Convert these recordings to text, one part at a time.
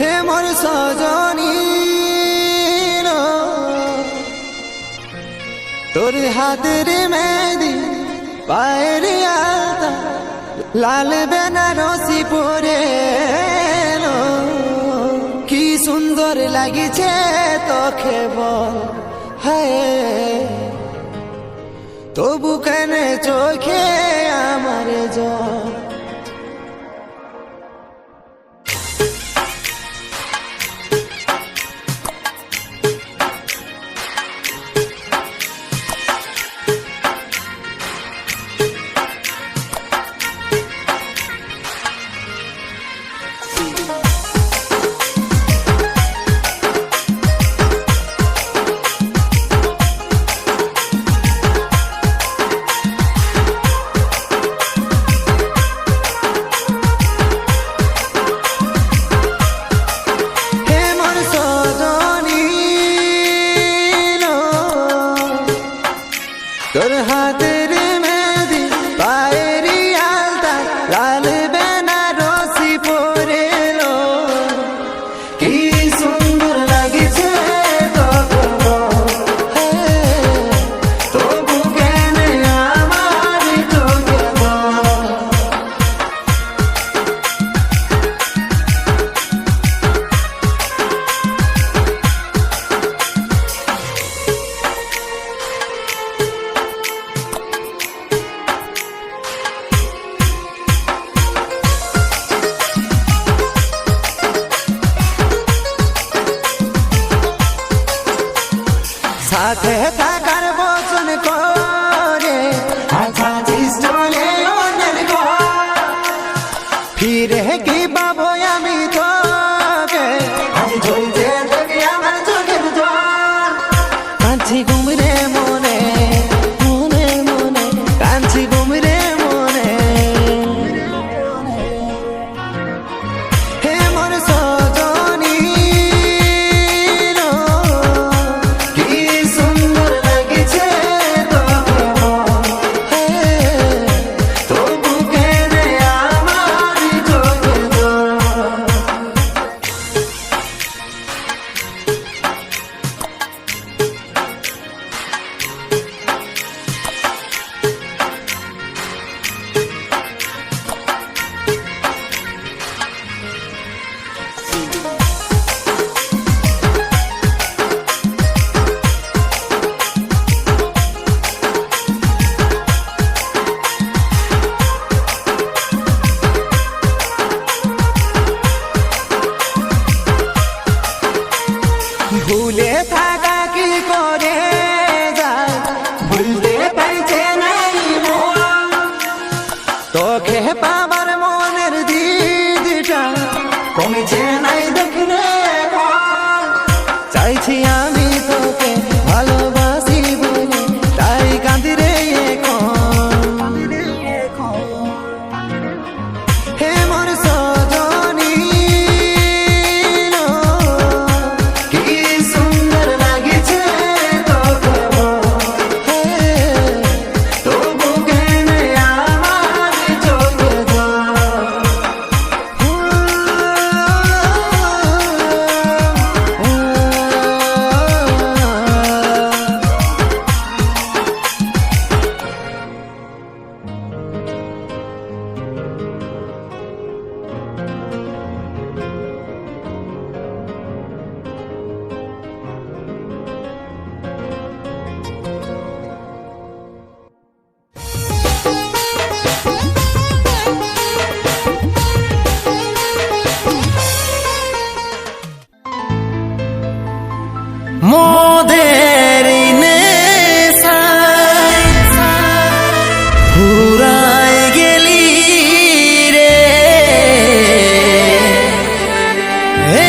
হে মোর সজনী তোর হাতের মেহেদি পায়ের আলতা লাল বেনারসি পরে কি সুন্দর লাগিছে তোকে বল হায় তবু কেন চোখে আমার জল তোর হাতের মেহেদি পায়ের আলতা লাল বেনারসি পরে কি সুন্দর লাগিছে তোকে তবু কেন আমার চোখে সাথে থাকার বচন করে চলে অন্যের ঘর ফিরে কি পাবো আমি তোকে আজ ঝলতে থাকে আমার চোখের জল কাঁদছি ঘুমরে মনে মনে মনে কাঁদছি ঘুমরে মনে হে মোর সজনী ভুলে থাকা কি করে যায় ভুলতে পারছে নাই তোকে পাবার মনের দিদিটা কমেছে নাই দেখলে চাইছি আমি তোকে ভালোবাসি বলে তাই কাঁদি রে হে মোর সজনী মোদের নেশায় পুরাই গেলি রে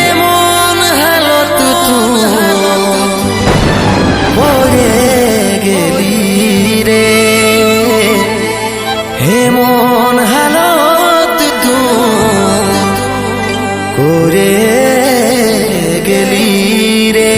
এমন হালত পড়ে গেলি রে এমন হালত করে গেলি রে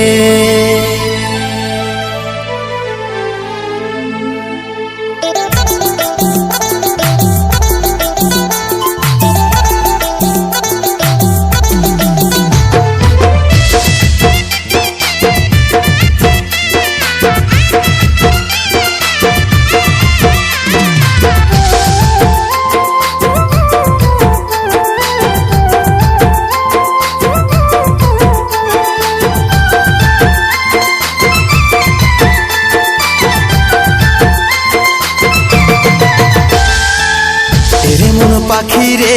পাখি রে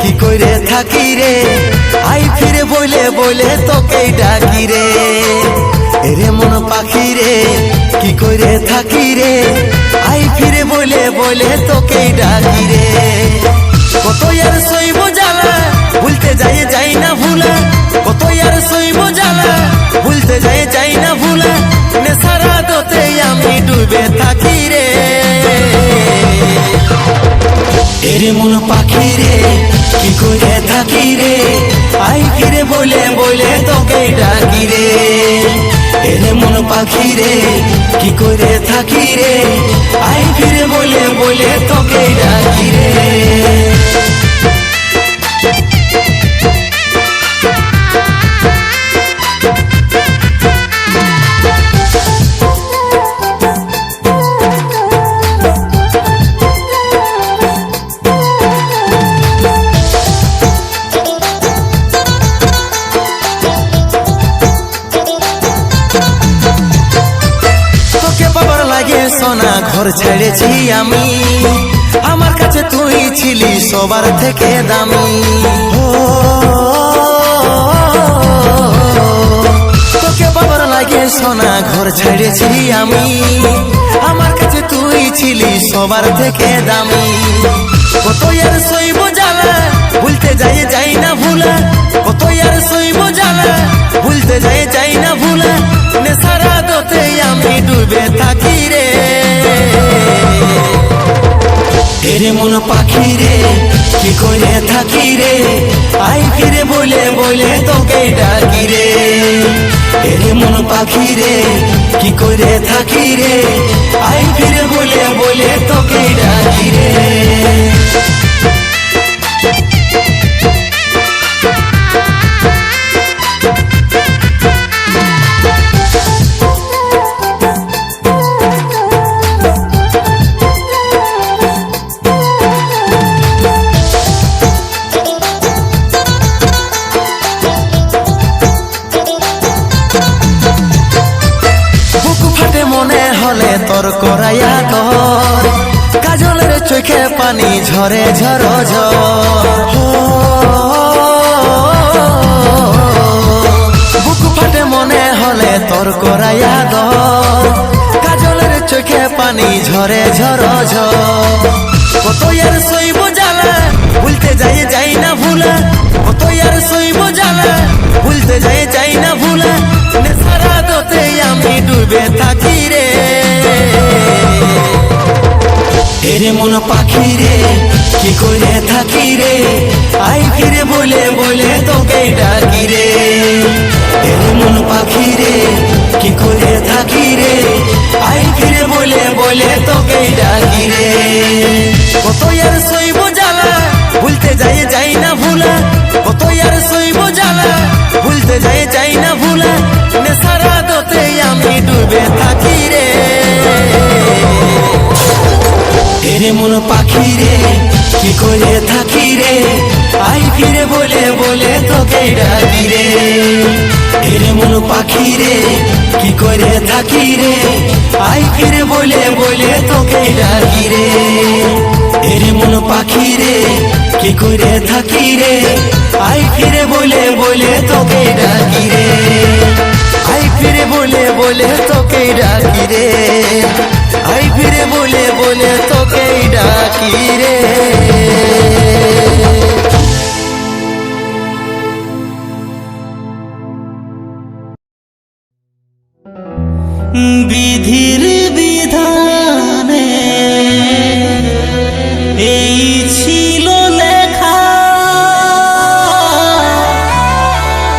কি কইরে থাকি রে আই ফিরে বইলে বইলে তোকে ডাকি রে এরে মন পাখি রে কি কইরে থাকি রে আই ফিরে বইলে বইলে তোকে ডাকি রে কত আর সইব জ্বালা ভুলতে যাই না ভুলা কত আর সইব জ্বালা ভুলতে যাই না ভুলা নেশারা দোতে আমি ডুবে থাকি রে এরে মন পাখি রে কি করে থাকি রে আই ফিরে বলে বলে তোকে ডাকি রে এরে মন পাখি রে কি করে থাকি রে আই ফিরে বলে বলে তোকে ডাকি রে সোনা ঘর ছেড়েছি আমি আমার কাছে তুই ছিলি সবার থেকে দামি তোকে বাবার লাগে সোনা ঘর ছেড়েছি আমি আমার কাছে তুই ছিলি সবার থেকে দামি কত আর সইব জ্বালা ভুলতে যাই না ভুলা কত আর সইব জ্বালা ভুলতে যাই না ভুলা নেশারা দোতে আমি ডুবে থাকি রে এরে মন পাখি রে কি করে থাকি রে আই ফিরে বলে বলে তোকে ডাকি রে এরে মন পাখি রে কি করে থাকি রে আই ফিরে বলে বলে তোকে ডাকি রে তোর করাইয়া ঘর কাজলের চোখে পানি ঝরে ঝর বুক ফাটে মনে হলে তোর করাইয়া ঘর কাজলের চোখে পানি ঝরে ঝর কত আর সইব জ্বালা ভুলতে যাই না ভুলা কত আর সইব জ্বালা ভুলতে যাই না ভুলা নেশারা দোতে আমি ডুবে থাকি রে এরে মন পাখি রে কি করে থাকি রে আই ফিরে বলে বলে তোকে ডাকি রে এরে মন পাখি রে কি করে থাকি রে আই ফিরে বলে বলে তোকে ডাকি রে কত আর সইব জ্বালা ভুলতে যাই না ভুলা কত আর সইব জ্বালা ভুলতে যাই না ভুলা নেশারা দোতে আমি ডুবে থাকি রে এরে মন পাখি রে কি করে থাকি রে আই ফিরে বলে বলে তোকে ডাকি রে এরে মন পাখি রে কি করে থাকি রে আই ফিরে বলে বলে তোকে ডাকি রে এরে মন পাখি রে কি করে থাকি রে আই ফিরে বলে বলে তোকে ডাকি রে আই ফিরে বলে বলে তোকে ডাকি রে আই ফিরে বলে বলে তোকে ডাকি রে বিধির বিধানে এই ছিল লেখা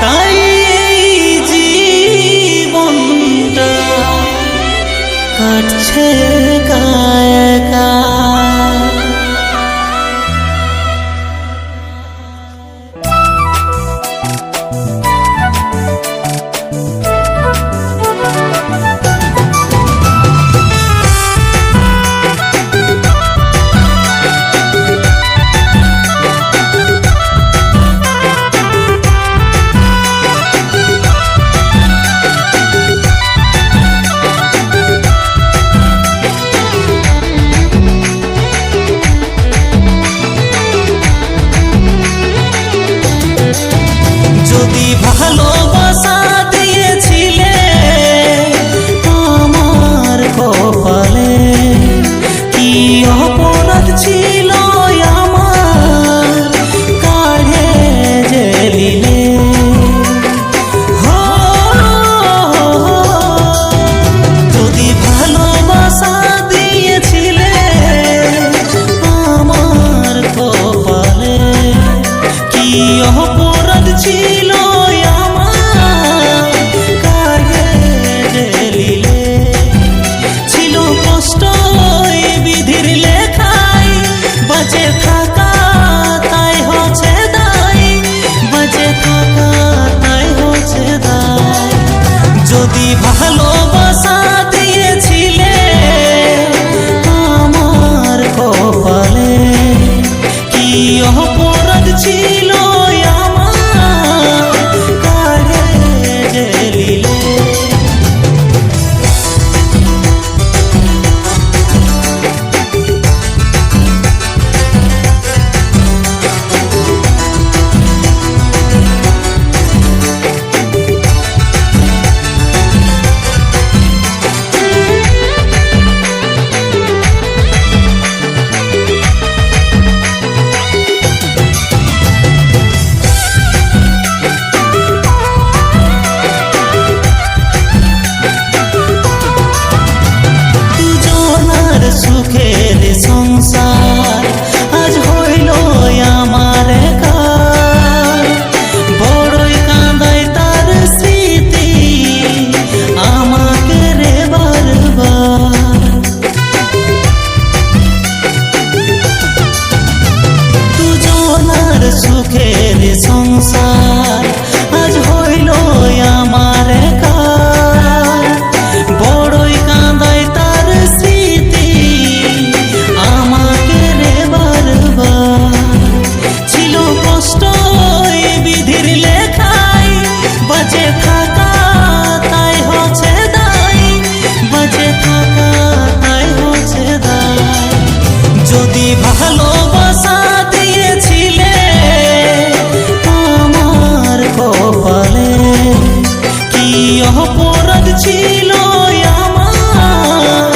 তাই এই জীবনটা কাটছে একা যদি ভালোবাসা দিয়েছিলে আমার কপালে, কি অপরাধ ছিল আমার কারে জেলিলে। সুখের সংসার আজ হইল আমার একার, বড়ই কাঁদায় তার স্মৃতি আমাকে রে বারবার। দুজনার সুখের সংসার আজ হইল আমার একার, বড়ই কাঁদায় তার স্মৃতি আমাকে রে বারবার। ছিল কষ্ট এই বিধির লেখাই, বাঁচে থাকা তাই হচ্ছে দায়, বাঁচে থাকা তাই হচ্ছে দায়। যদি ভালোবাসা দিয়েছিলে আমার কপালে, কি অপরাধ ছিল আমার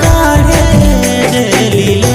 কারে জেলিলে।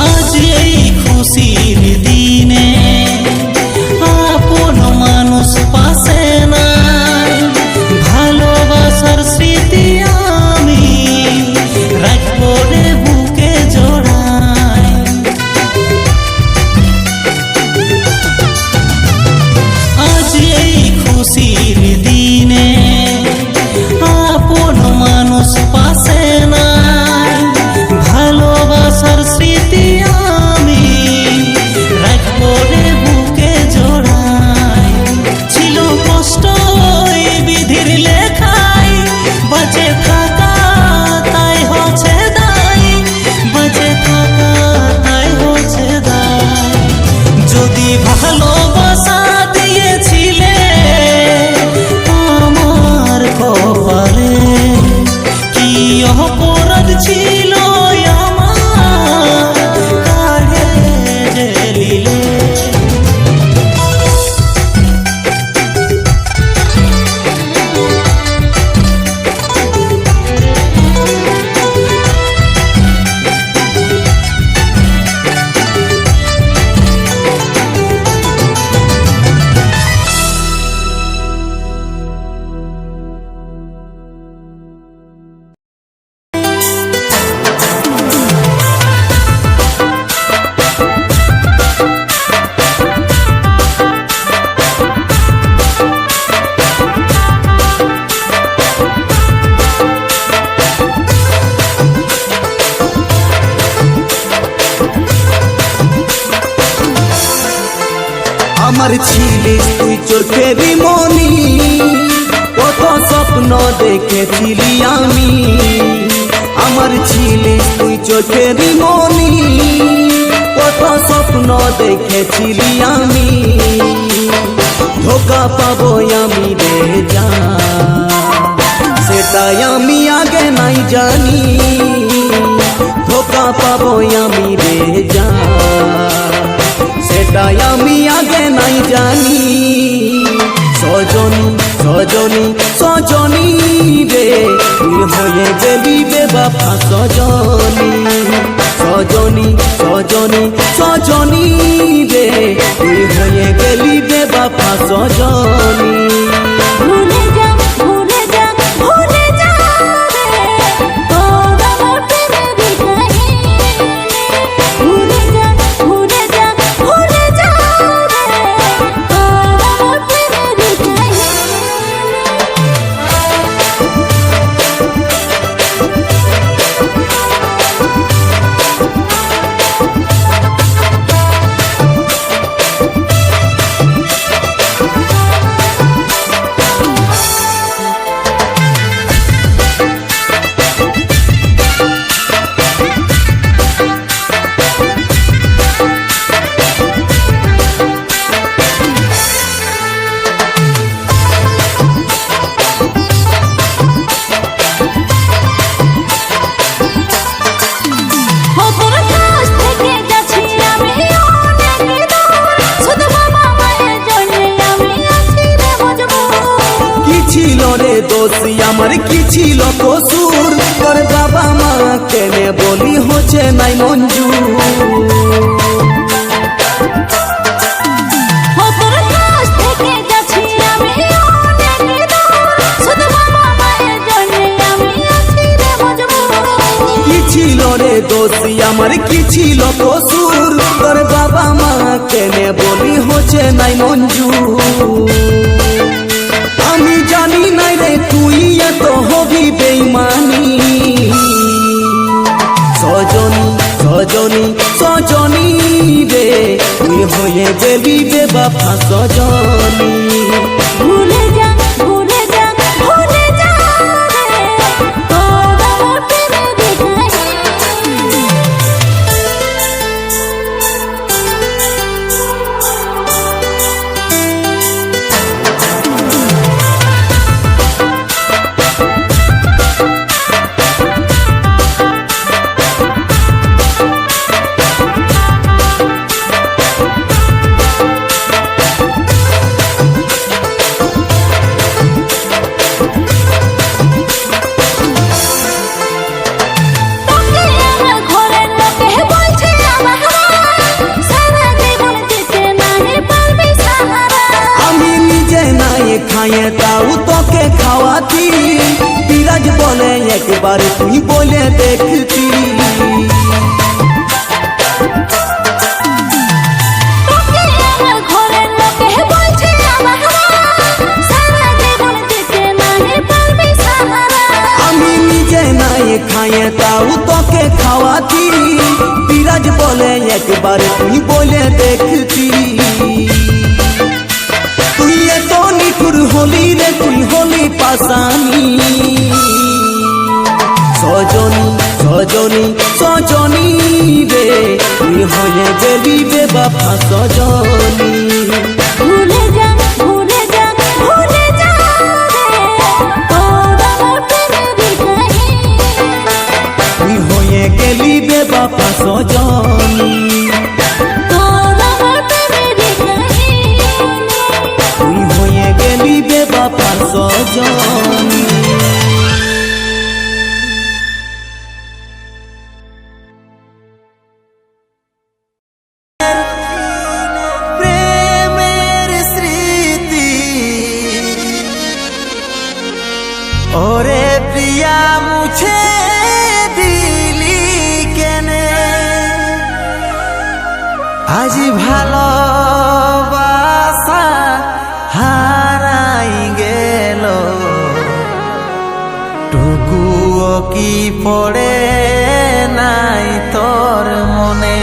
আজ এই খুশির দিনে আপন মানুষ পাশে নাই, ভালোবাসার স্মৃতি আমি রাখবো রে বুকে জড়াই। আজ এই খুশির দিনে আপন মানুষ পাশে নাই, ভালোবাসার স্মৃতি আমি রাখবো রে বুকে জড়াই। ছিল কষ্ট এই বিধির লেখাই, বাঁচে থাকা তাই হচ্ছে দায়, বাঁচে থাকা তাই হচ্ছে দায়। যদি ভালোবাসা দিয়েছিলে আমার কপালে, কি অপরাধ ছিল আমার কারে জেলিলে। আমার ছিলিস তুই চোখেরই মনি, কত স্বপ্ন দেখেছিলি আমি। আমার ছিলিস তুই চোখেরই মনি, কত স্বপ্ন দেখেছিলি আমি। ধোকা পাবো আমি রে জান, সেটাই আমি আগে নাই জানি। ধোকা পাবো আমি রে জান, সেটাই আমি আগে নাই জানি। সজনী সজনী সজনী রে, তুই হয়ে গেলি বেবাফা সজনী। সজনী সজনী সজনী রে তুই হয়ে গেলি বেবাফা সজনী ভুলে যা ভুলে যা ভুলে যা রে তোর আমার প্রেমের কাহিনী ভুলে যা ভুলে যা ভুলে যা রে তোর আমার প্রেমের কাহিনী খবর কাছ থেকে যাচ্ছি আমি অনেক দূর শুধু বাবা মায়ের জন্য আমি আছি রে মজবুর কি ছিল রে দোষী আমার কি ছিল কসুর তোর বাবা মা কেনে বলি হচ্ছে নাই মঞ্জুর খবর কাছ থেকে যাচ্ছি আমি অনেক দূর শুধু বাবা মায়ের জন্য আমি আছি রে মজবুর কি ছিল রে দোষী আমার কি ছিল কসুর তোর বাবা মা কেনে বলি হচ্ছে নাই মঞ্জুর আমি জানি নাই রে তুই এত হবি বেইমানি সজনী সজনী সজনী রে তুই হয়ে গেলি বেবাফা সজনী ভুলে যা ভুলে যা ভুলে যা রে তোর আমার প্রেমের কাহিনী তোকে আমার ঘরের লোকে বলছে আমার সারা জীবন দিতে নাহি পারবি সাহারা আমি নিজে নাই খাইয়ে তাও তোকে খাওয়াতি বিরাজ বলে একবার তুই বলে দেখতি তোকে আমার ঘরের লোকে বলছে আমার সারা জীবন দিতে নাহি পারবি সাহারা আমি নিজে নাই খাইয়ে তাও তোকে খাওয়াতি বিরাজ বলে একবার তুই বলে দেখতি তুই এত নিঠুর হলি রে তুই হলি পাশানি সজনী সজনী সজনী রে তুই হয়ে গেলি বেবাফা সজনী ভুলে যা ভুলে যা ভুলে যা রে তোর আমার প্রেমের কাহিনী তুই হয়ে গেলি বেবাফা সজনী তোর আমার প্রেমের কাহিনী তুই হয়ে গেলি বেবাফা সজনী প্রেমের স্মৃতি ওরে প্রিয়া মুছে দিলি কেনে আজ ভালোবাসা হারাই গেল টুকুও কি পড়ে নাই তোর মনে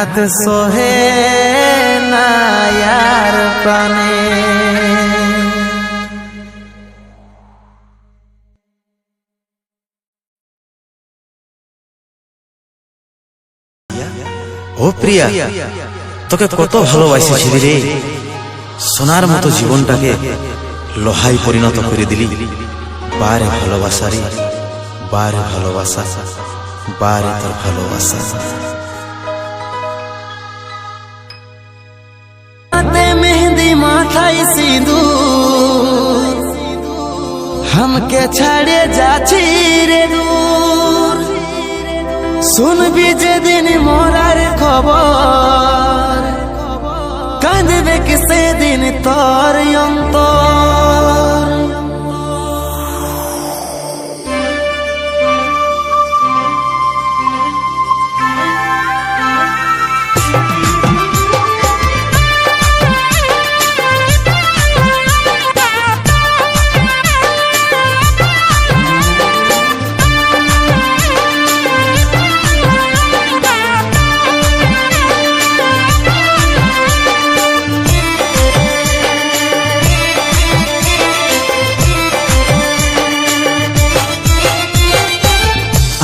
আঘাত সহে না আর প্রাণে। ও প্রিয়া, তোকে কত ভালোবাসি রে, সোনার মতো জীবনটাকে লোহায় পরিণত করে দিলি। বারে ভালোবাসা রে, বারে ভালোবাসা, বারে তোর ভালোবাসা। মেহেন্দি মাথায় সিঁদুর, हमके ছাড়ে যাচ্ছি রে দূর। শুনবি যেদিন মরার খবর, কাঁদবে কি সেদিন তোর অন্তর।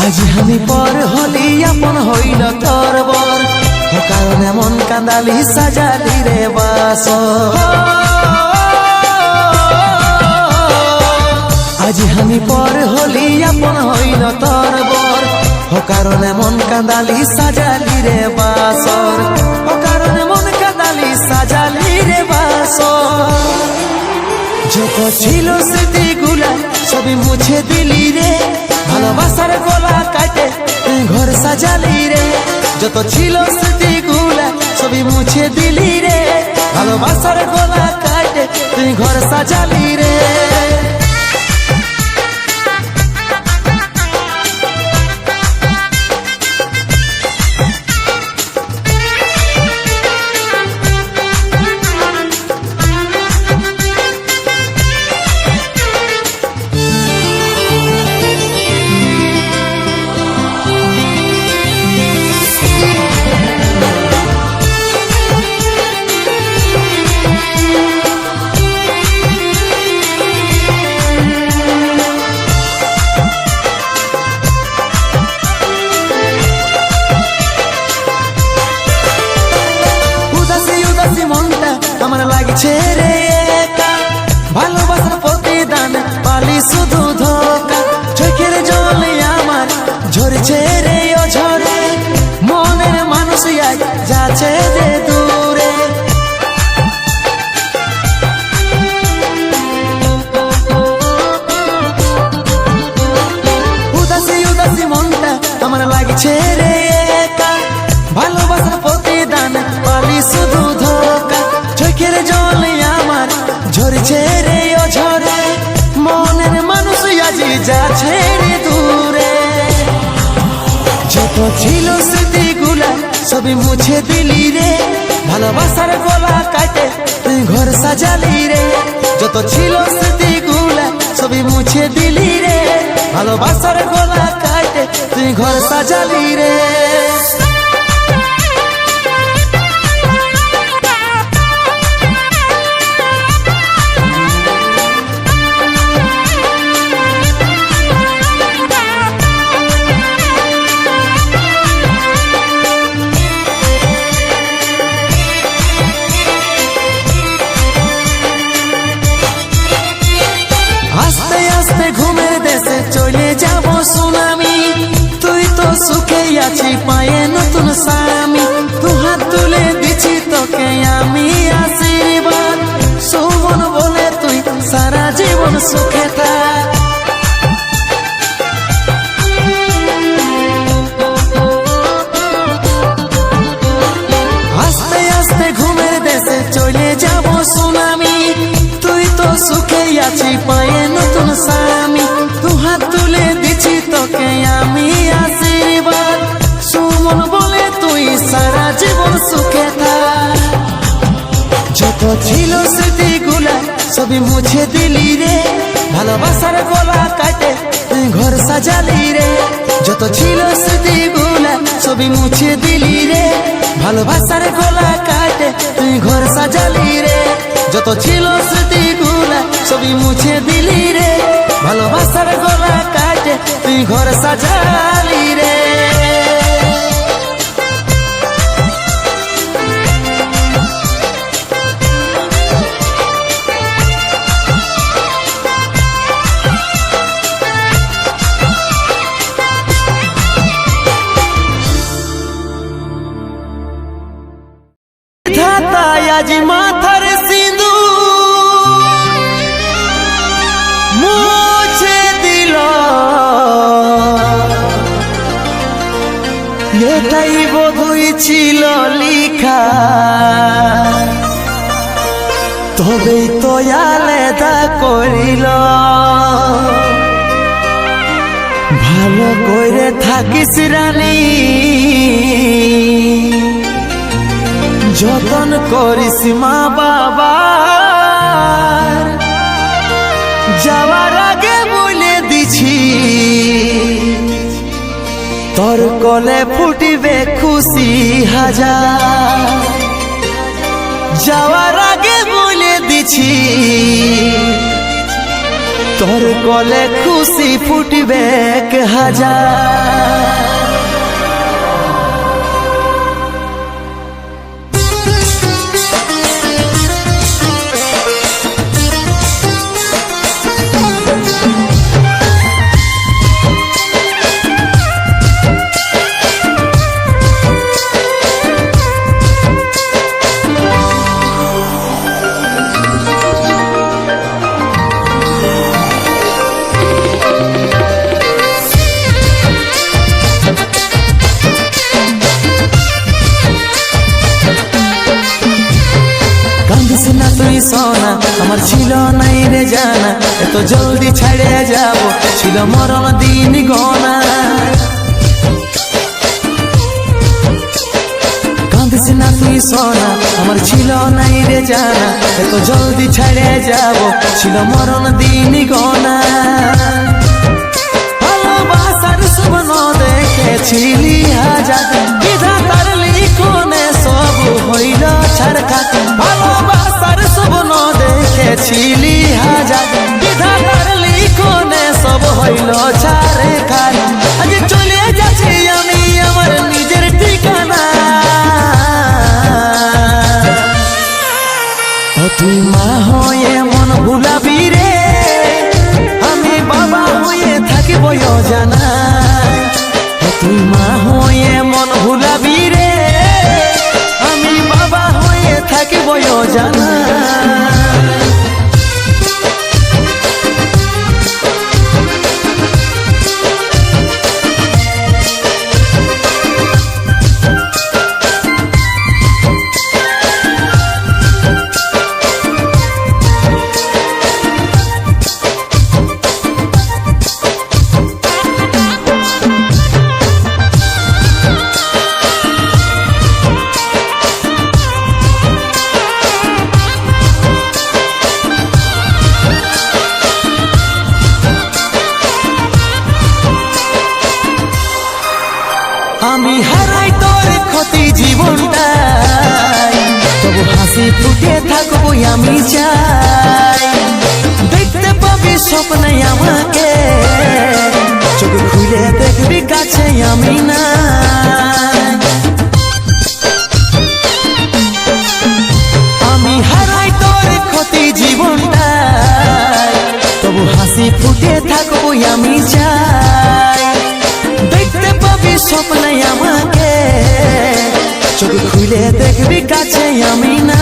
আজ আমি পর হলি আপন হইল তোর বর, ও কারণে মন কান্দালি সাজালি রে বাস। আজ আমি পর হলি আপন হইল তোর বর, ও কারণে মন কান্দালি সাজালি রে বাসর, ও কারণে মন কান্দালি সাজালি রে বাসর। যত ছিল স্মৃতিগুলা সবই মুছে দিলি রে, ভালোবাসার গলা কাটে তুই ঘর সাজালি রে। যত ছিল স্মৃতিগুলা সবই মুছে দিলি রে, ভালোবাসার গলা কাটে তুই ঘর সাজালি রে। আমার লাগছে রে একা, ভালোবাসার প্রতিদান পালি শুধু ধোকা। চোখের জলে আমার ঝরছে রে ও ঝরে, মনের মানুষ যাচ্ছে রে দূরে। উদাসী উদাসী মনটা আমার লাগছে রে একা, ভালোবাসার প্রতিদান পালি শুধু ধোকা। চোখের জলে আমার ঝরছে রে ও ঝরে, মনের মানুষ আজি যাচ্ছে রে দূরে। যত ছিল স্মৃতিগুলা সবই মুছে দিলি রে, ভালোবাসার গলা কাটে তুই ঘর সাজালি রে। যত ছিল স্মৃতিগুলা সবই মুছে দিলি রে, ভালোবাসার গলা কাটে তুই ঘর সাজালি রে। আস্তে আস্তে ঘুমের দেশে চলে যাব সুনামি, তুই তো সুখে আছি পায়ে নতুন স্বামী। দু হাত তুলে দিছি তোকে আমি আশীর্বাদ, শোভন বলে তুই সারা জীবন সুখে থাক। আস্তে আস্তে ঘুমের দেশে চলে যাব সুনামি, তুই তো সুখে আছি পায়ে নতুন স্বামী। দু হাত তুলে দিছি তোকে আমি আশীর্বাদ, সুমন বলে তুই সারা জীবন সুখে থাক। যত ছিল স্মৃতিগুলা সবই মুছে দিলি রে, ভালোবাসার গলা কাটে তুই ঘর সাজালি রে। যত ছিল স্মৃতিগুলা সবই মুছে দিলি রে, ভালোবাসার গলা কাটে তুই ঘর সাজালি রে, যত ছিল স্মৃতিগুলা সবই মুছে দিলি রে। ভালোবাসার গলা কাটে তুই ঘর সাজালি রে। আজ মাথার সিঁদুর মুছে দিল, এটাই বোধই ছিল লিখা, তবেই তো আলাদা করিল। ভালো করে থাকিস রানী, যতন করিস মা বাবার, যাওয়ার আগে বলে দিছি তোর কোলে ফুটিবে খুশি হাজার। যাওয়ার আগে বলে দিছি তোর কোলে খুশি ফুটিবে হাজার। না তুই সোনা আমার ছিল নাই রে জানা, এত জলদি ছেড়ে যাব ছিল মরণ দিন গনা। কাঁদিস না তুই সোনা আমার ছিল নাই রে জানা, এত জলদি ছেড়ে যাব ছিল মরণ দিন গনা। ভালোবাসার স্বপ্ন দেখেছিলি হাজার, বিধাতার লিখনে সব হইল ছাড়খাট। ভালোবাসার স্বপ্ন দেখেছিলি হাজার, বিধাতার লিখনে সব হইল ছাড়খাট। আজ চলে যাচ্ছি আমি আমার নিজের ঠিকানা, তুই মা হয়ে মন ভুলাবি রে, আমি বাবা হয়ে থাকিব জানা। তুই মা হয়ে মন ভুলাবি রে, আমি বাবা হয়ে থাকিব জানা। আমি হারাই তোর ক্ষতি জীবনটাই, তবু হাসি ফুটে থাকবো আমি চাই। দেখতে পাবি স্বপ্নে আমাকে, চোখ খুলে দেখবি কাছে আমি না। আমি হারাই তোর ক্ষতি জীবনটাই, তবু হাসি ফুটে থাকবো আমি চাই। দেখতে পাবি স্বপ্নে আমাকে, চোখ খুলে দেখবি কাছে আমি না।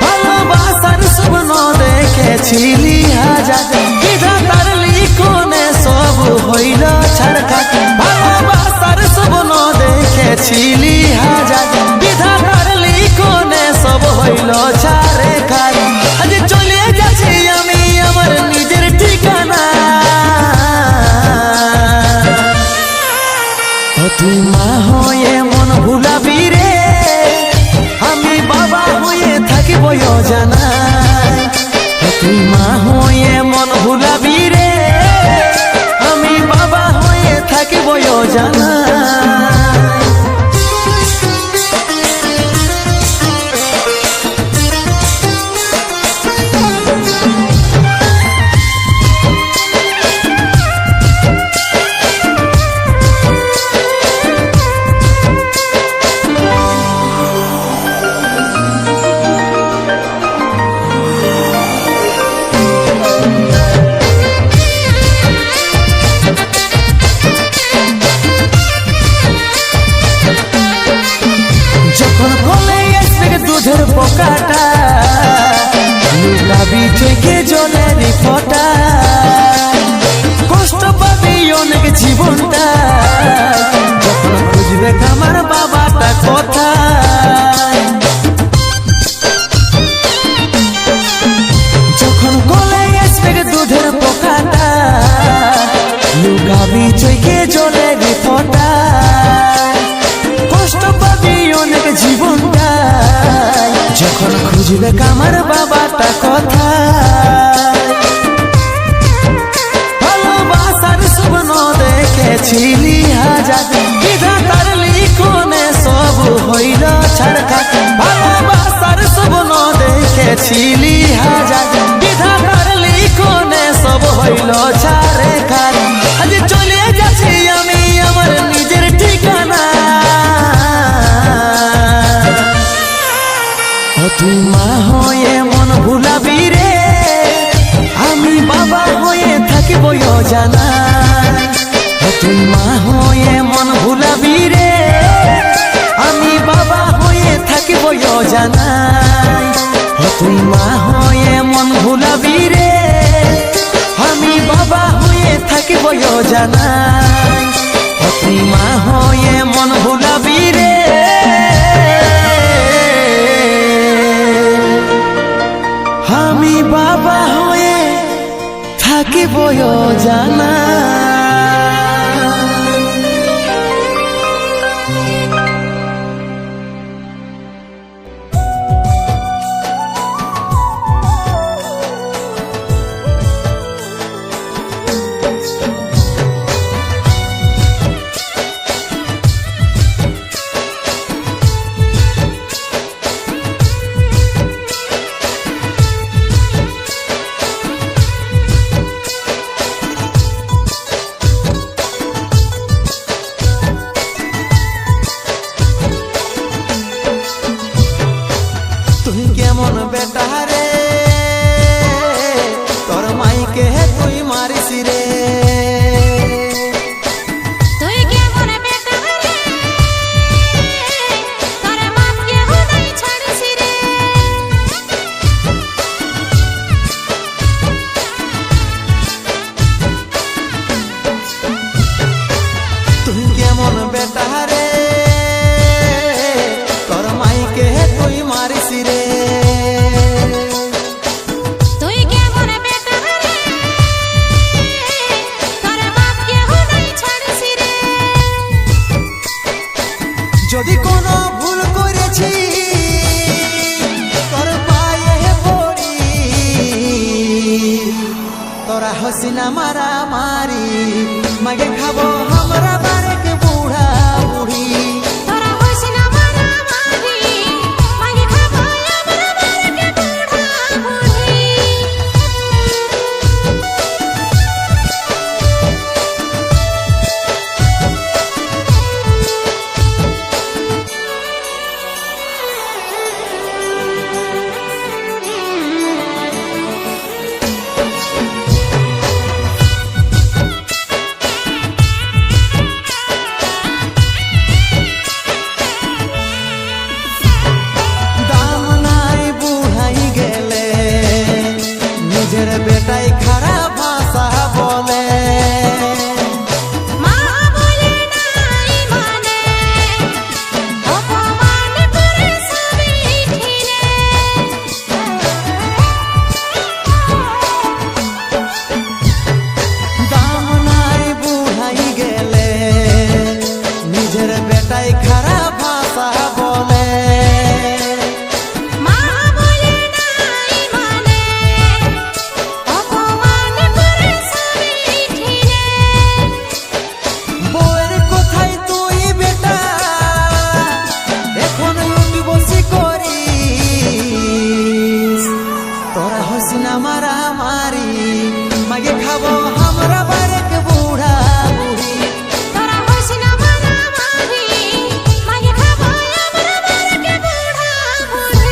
ভালোবাসার স্বপ্ন দেখেছিলি হাজার, বিধাতার লিখনে সব হইল ছাড়খাট। ভালোবাসার স্বপ্ন দেখেছিলি হাজার, বিধাতার লিখনে সব হইল ছাড়খাট। আজ চলে যাচ্ছি আমি আমার নিজের ঠিকানা, তুই মা হয়ে মন ভুলাবি রে, আমি বাবা হয়ে থাকিব জানা। তুই মা হয়ে মন ভুলাবি রে, আমি বাবা হয়ে থাকিব জানা। চোখে জলের ফোঁটা কষ্ট পাবি অনেক জীবনটা যখন খুঁজবে আমার বাবাটা কোথায় যখন গলে আসবে দুধের পোকাটা লুকাবি চোখে জলের ফোঁটা কষ্ট পাবি অনেক জীবনটা যখন খুঁজবে আমার বাবাটা কোথায় ভালোবাসার স্বপ্ন দেখেছিলি হাজার বিধাতার লিখনে সব হইল ছাড়খার ভালোবাসার স্বপ্ন দেখেছিলি হাজার বিধাতার লিখনে সব হইল ছাড়খার আজ চলে যাচ্ছি আমি আমার নিজের ঠিকানা তুই মা হয়ে মন ভুলাবি রে আমি বাবা হয়ে থাকিব জানা তুই মা হয়ে মন ভুলাবি রে আমি বাবা হয়ে থাকিব জানা তুই মা হয়ে মন ভুলাবি রে আমি বাবা হয়ে থাকিব জানা তুই মা হয়ে মন ভুলাবি রে আমি বাবা হয়ে থাকিব জানা তুই কেমন বেটা রে তোর মাইকে তুই মারিস রে তুই কেমন বেটা রে তোর মাকে হুদাই ছাড়িস রে তুই কেমন বেটা রে তোর মাইকে তুই মারিস রে তুই কেমন বেটা রে তোর মাকে হুদাই ছাড়িস রে যদি কোনো ভুল করেছি তোর পায়ে পড়ি তোরা হসিনা মারা মারি মাগে খাবো আমরা বারেক বুড়া বুড়ি তোরা হইস না মারা মারি মাগে খাবো আমরা বারকে বুড়া বুড়ি দাম নাই বুড়াই গেলে নিজের বেটাই খারাপ ভাষা বলে মা বলে নাই মানে অপমান করে সবই ঠিলে দাম নাই বুড়াই গেলে নিজের বেটাই খারাপ ভাষা বলে মা বলে নাই মানে অপমান করে সবই ঠিলে বউয়ের কোথায় তুই বেটা এখন উঠি বসি করিস তোরা হসিনা মারা মারি মাগে খাবো আমরা বারেক বুড়া বুড়ি তোরা হইস না মারা মারি মাগে খাবো আমরা বারকে বুড়া বুড়ি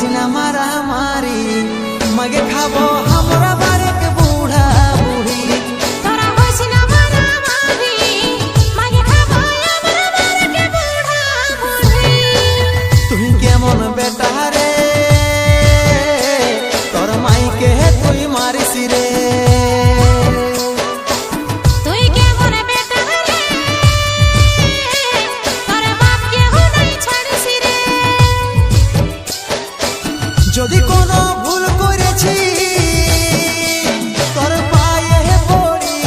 হসিনা মারামারি মাগে খাবো আমরা বারেক বুড়া বুড়ি তোরা হইস না মারামারি মাগে খাবো আমরা বারেক বুড়া বুড়ি তুই কেমন বেটা রে তোর মাইকে তুই মারিস রে তুই কেমন বেটা রে তোর বাপকে হুদাই ছাড়িস রে যদি কোনো ভুল করেছি তোর পায়ে পড়ি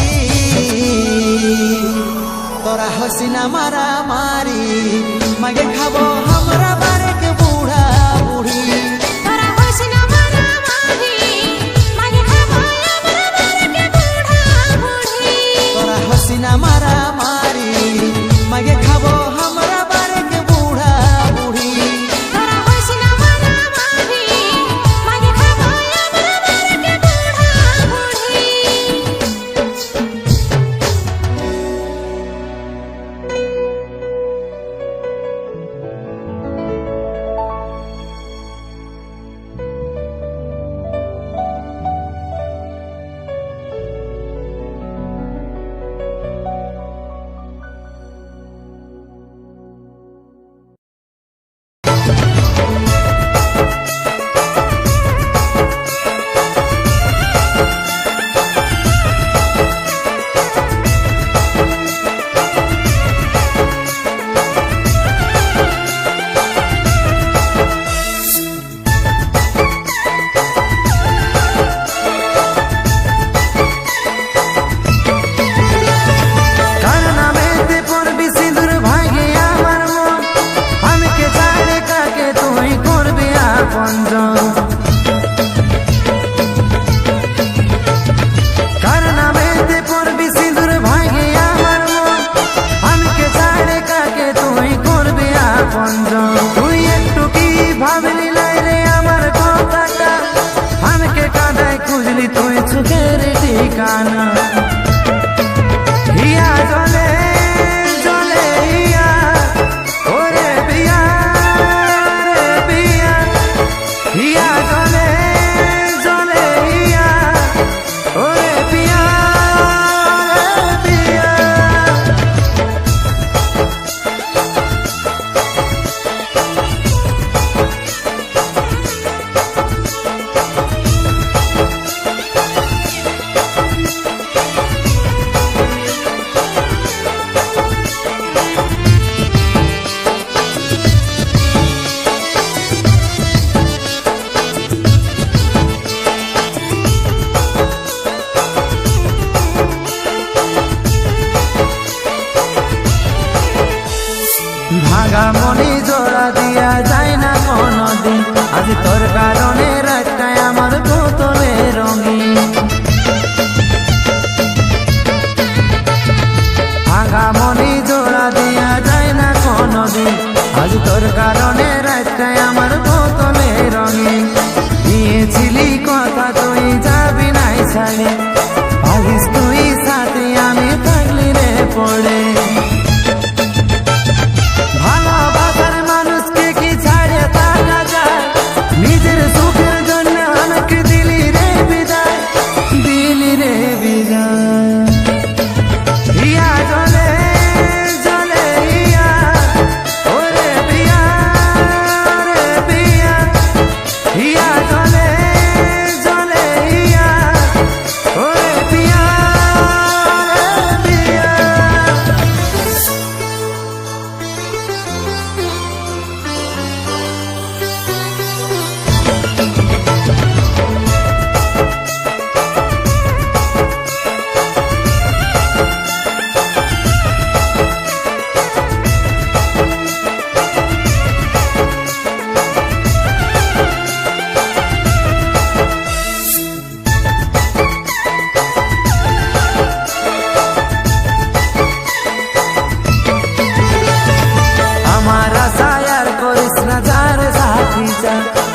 তোরা হসিনা মারামারি মাগে খাবো আমরা বারেক বুড়া বুড়ি তোরা হইস না মারামারি মাগে খাবো আমরা বারেক বুড়া বুড়ি তোরা হসিনা মারামারি মাগে খাবো আমরা বারেক বুড়া বুড়ি তোরা হইস না মারামারি মাগে খাবো আমরা বারেক বুড়া বুড়ি কার নামেতে পড়বি সিঁদুর ভাগে আমার মন আমাকে ছাড়ে কাকে তুই করবি আপনজন কার নামেতে পড়বি সিঁদুর ভাগে আমার মন আমাকে ছাড়ে কাকে তুই করবি আপনজন তুই একটু কি ভাবলি নাই রে আমার কথাটা আমাকে কাদায় খুঁজলি তুই চোখের ঠিকানা হিয়া জলে জলে হিয়া ওরে বিয়া রে বিয়া হিয়া জলে জলে হিয়া ওরে বিয়া রে বিয়া ভাঙা মনি জোড়া দিয়া যায় না কোনদিন আজ তোর কারণে রাতটায় আমার বোতলে রঙিন ভাঙা মনি জোড়া দিয়া যায় না কোনদিন আজ তোর কারণে রাতটায় আমার বোতলে রঙিন দিয়েছিলি কথা তুই যাবি নাই ছাড়ে ভাবিস তুই সাথে আমি থাকলি রে পড়ে ভালোবাসার মানুষকে কি ছাড়ে থাকা যায় নিজের সুখের জন্য আমাকে দিলি রে বিদায় হিয়া জলে জলে হিয়া ওরে বিয়া রে বিয়া হিয়া জলে জলে হিয়া ওরে বিয়া রে বিয়া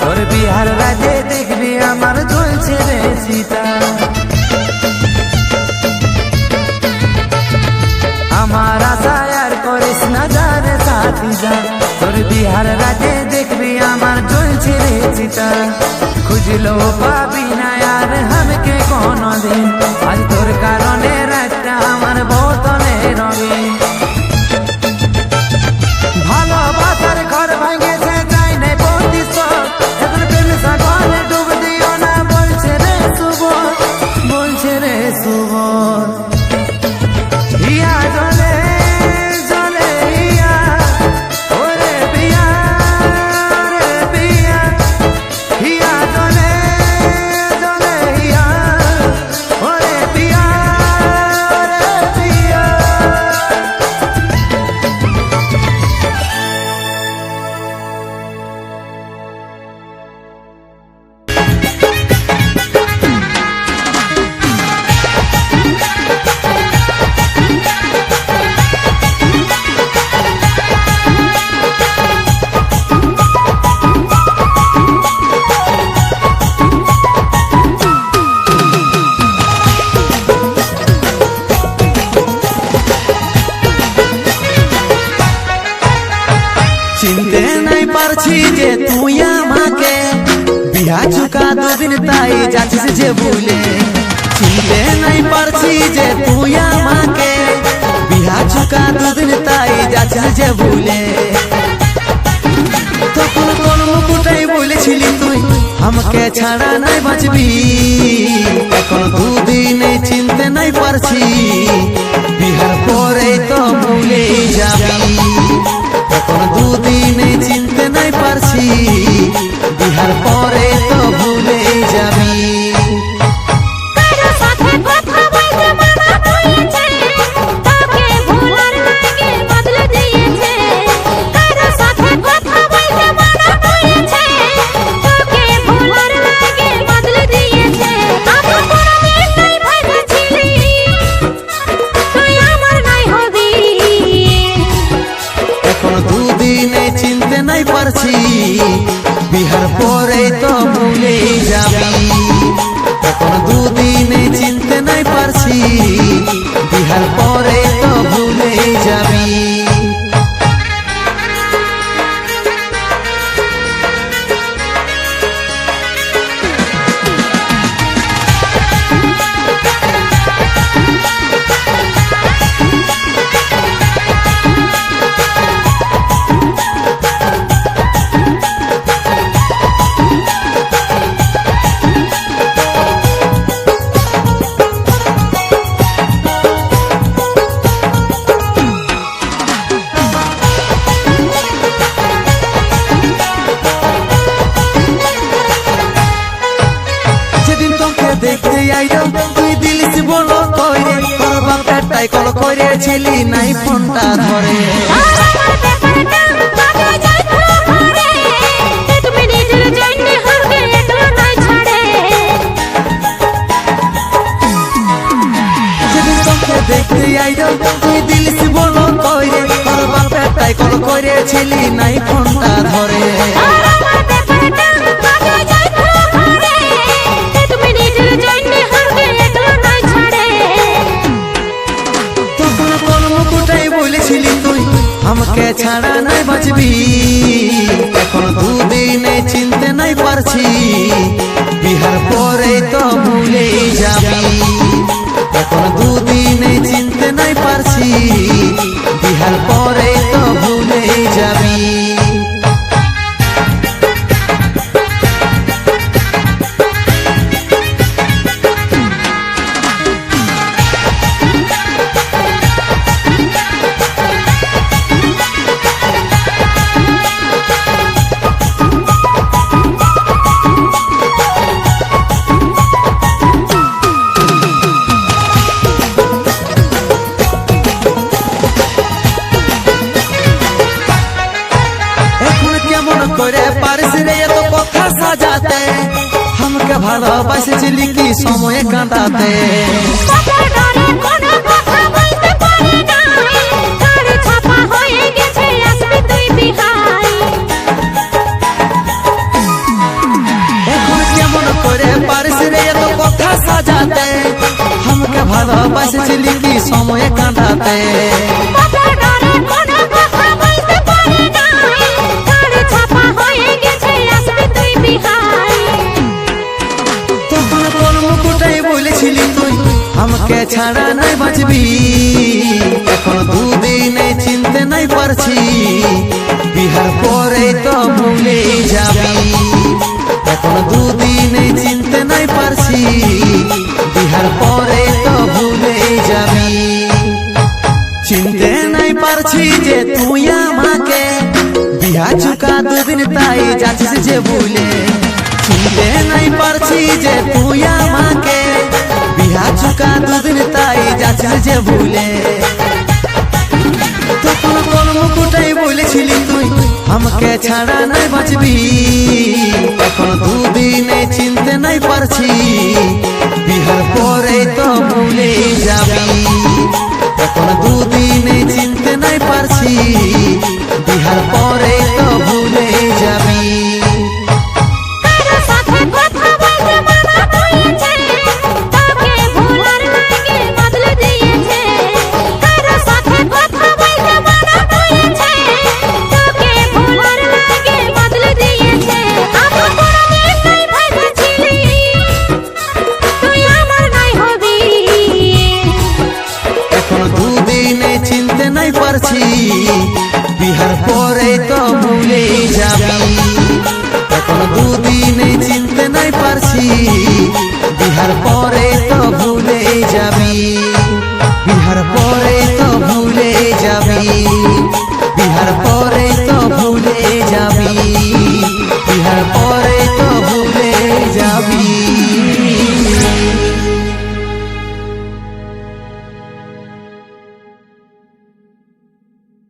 তোর বিহার রাজে দেখবি আমার জ্বলছে রে সীতা আমার আশায় আর করিস না যারে সাথী যা তোর বিহার রাজে দেখবি আমার জ্বলছে রে চিন্তা খুঁজলো পাবি না আর আমাকে কোনদিন আজ তোর কারণে রাতটা আমার বোতলে রঙিন ভালোবাসার ঘর ভাঙেছে যাই নাই প্রতিশোধ এখন প্রেম সাগরে ডুব দিও না বলছে রে সুবোধ বলছে রে সুবোধ হিয়া জলে জলে হিয়া ওরে পিয়া রে পিয়া হিয়া জলে জলে হিয়া ওরে পিয়া রে পিয়া চিনতে নাই পারছি যে তুই আমাকে বিহা চুকা দুদিন তাই যাচ্ছিস যে ভুলে চিনতে নাই পারছি যে তুই আমাকে বিহা চুকা দুদিন তাই যাচ্ছিস যে ভুলে তখন কোন মুকুটাই বলেছিলি তুই আমাকে ছাড়া নাই বাঁচবি এখন দুদিনে চিনতে নাই পারছি বিহার পরে তো ভুলে যাবি এখন দুদিনে চিনতে নাই পারছি বিহার পরে তো ভুলে যাবি কারো সাথে কথা বলতে মানা হয়েছে তাকে ভোলার লাগে বদলে দিয়েছে কারো সাথে কথা বলতে মানা হয়েছে তাকে ভোলার লাগে বদলে দিয়েছে আমি কোনোদিন নাই ভেবেছিলি তুই আমার নাই হবি এখন দুদিনে চিনতে নাই পারছি বিহার পরে তো ভুলে যাবি এখন দুদিনে চিনতে নাই পারছি বিহার পরে তো ভুলে যাবি যেদিন তোকে দেখতে আইলো তুই দিলিস বলো কইরে তোর বাপটাই কল করেছিলি নাই ফোনটা ধরে আর আমার ব্যাপারটা ভাবে যায় ঘরে এক মিনিটের জন্য হারকে একলা নাই ছাড়ে যেদিন তোকে দেখতে আইলো তুই দিলিস বলো কইরে তোর বাপটাই কল করেছিলি নাই ফোনটা ধরে আর আমার ব্যাপারটা ভাবে যায় ঘরে এক মিনিটের জন্য হারকে একলা নাই ছাড়ে তখন কোন মুকুটাই বলেছিলি তুই আমাকে ছাড়া নাই বাঁচবি এখন দুদিনে চিনতে নাই পারছি বিহার পরে তো ভুলে যাবি এখন দুদিনে চিনতে নাই পারছি বিহার পরে তো ভুলে যাবি এখন কেমন করে পারিস রে এত কথা সাজাতে আমাকে ভালোবাসেছিলি কি সময় কাঁদাতে কথার ডরে কোনো কথা বলতে পারি নাই তার ছাপা হয়ে গেছে আসবি তুই বিহাই এখন কেমন করে পারিস রে এত কথা সাজাতে আমাকে ভালোবাসেছিলি কি সময় কাঁদাতে কথার ডরে কোনো কথা বলতে পারি নাই তার ছাপা হয়ে গেছে আসবি তুই বিহাই ছাড়া নাই বাঁচবি এখন দুদিনে চিনতে নাই পারছি বিহার পরে তো ভুলে যাবি এখন দুদিনে চিনতে নাই পারছি বিহার পরে তো ভুলে যাবি চিনতে নাই পারছি যে তুই আমাকে বিহা চুকা দুদিন তাই যাচ্ছিস যে ভুলে চিনতে নাই পারছি যে তুই আমাকে বিহা চুকা দুদিন তাই যাচ্ছিস যে ভুলে তখন কোন মুকুটাই বলেছিলি তুই আমাকে ছাড়া নাই বাঁচবি এখন দুদিনে চিনতে নাই পারছি